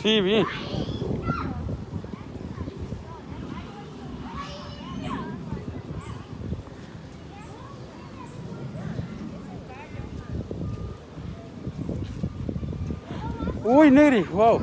TV. Ui, Negri, wow.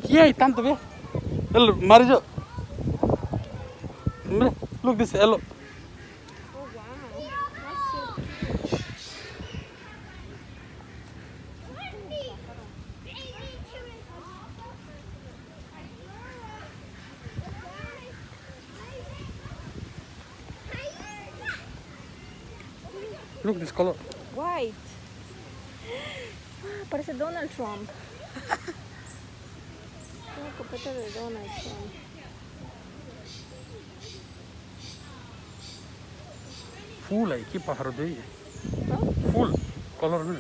¿Qué hay tanto, ve? El marido. Look this yellow. Oh wow, that's so cute. Look this color. White. Parece Donald Trump. Una copeta de Donald Trump. Full hay, ¿qué pájaro de ella? ¿No? Full color, mira.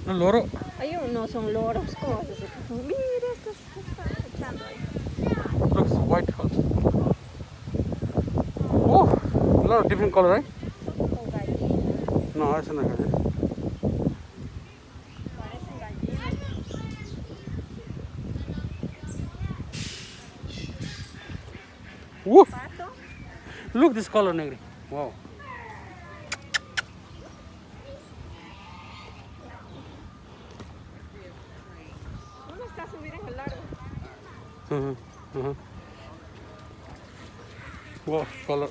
Un loro. Hay unos son loros. ¿Cómo vas a decir? Mira, estos están echando ahí. Look, it's a white house. Oh, a lot of different color, right? Son gallinas. No, esa no es gallina. Parecen gallinas. Woo! Pato. Look this color, Negri. Wow. Uno está subido en el árbol. Wow, color.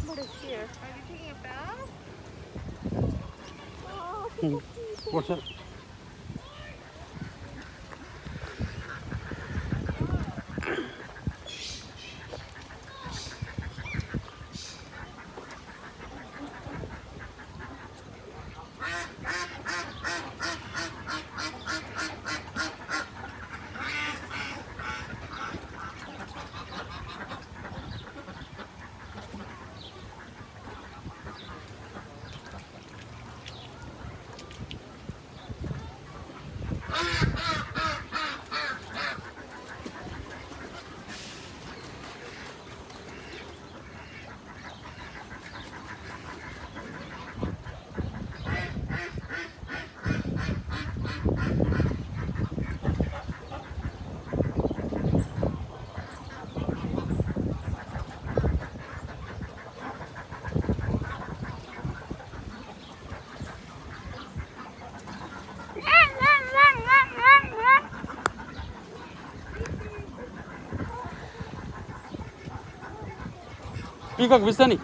What is here? Are you taking a bath? Oh, What's that? Peacock Vistani.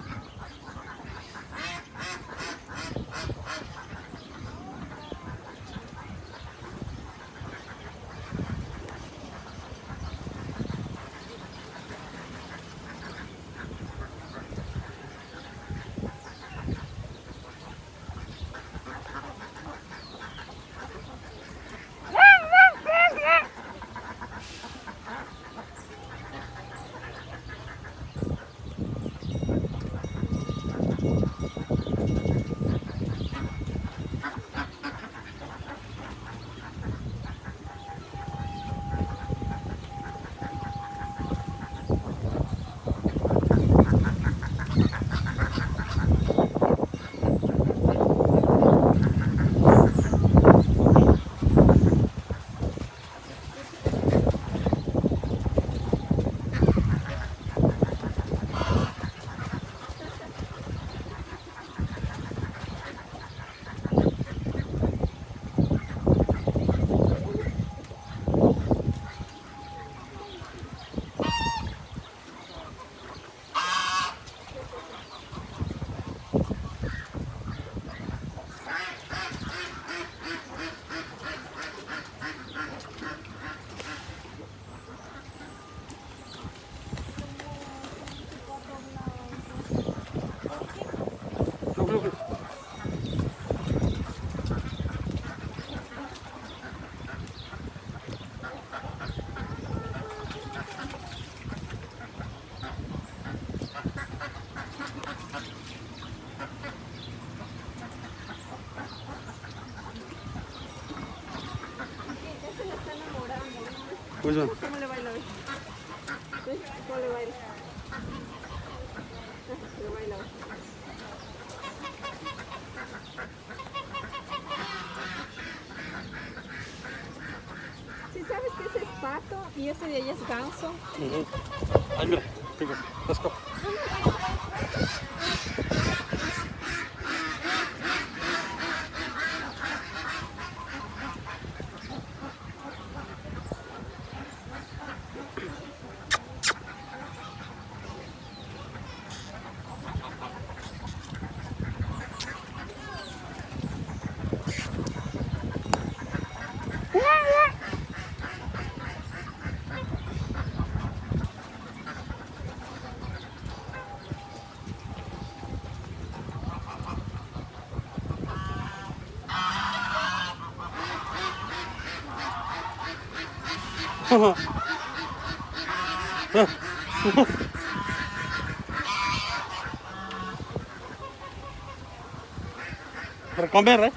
Which one? ¿Cómo le baila hoy? ¿Sí? ¿Cómo le baila? Le baila hoy. ¿Sí sabes que ese es pato y ese de allá es ganso? Ay, mira. Pico. Let's go. Para comer, ¿eh?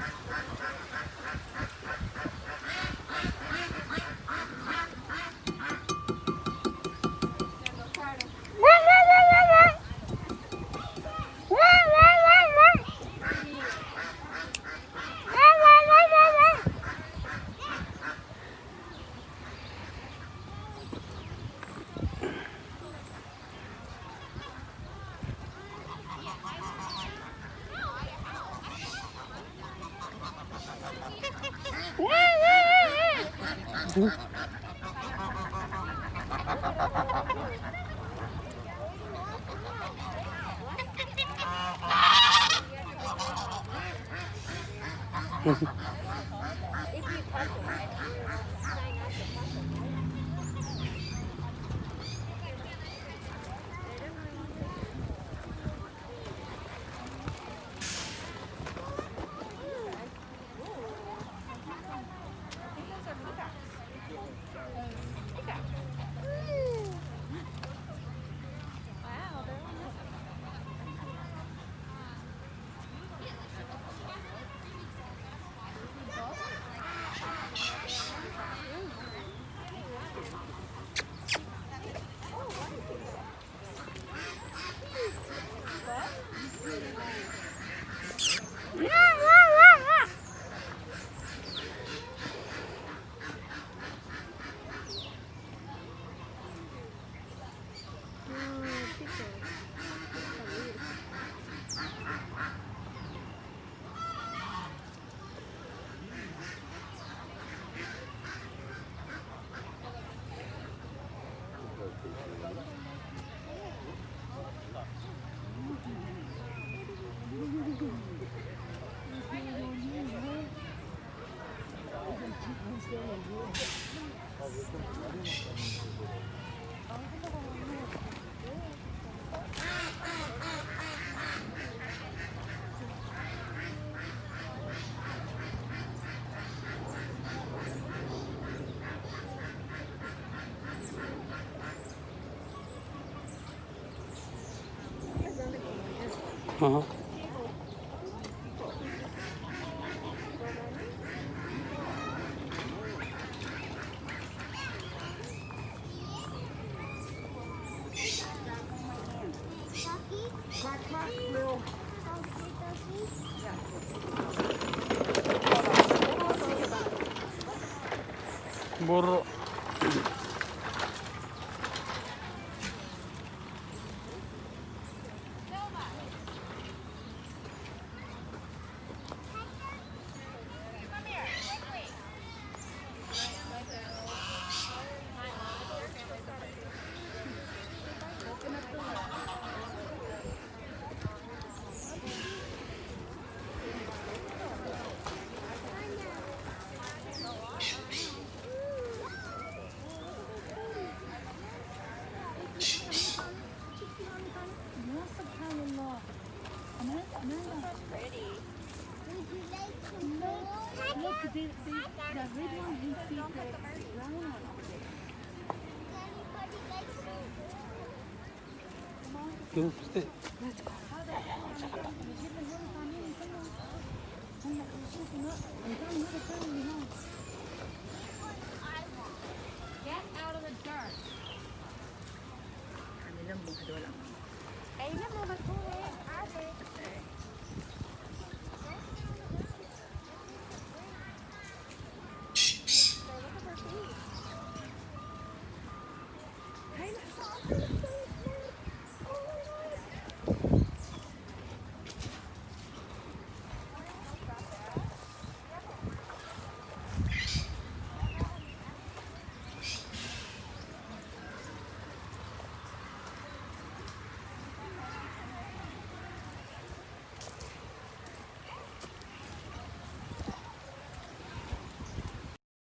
Ajá. Burro. The red one, you see the brown one over there. ¿Qué usted? Get out dark. Kanilang buhay wala. Kailan mo ba ito eh? Ate.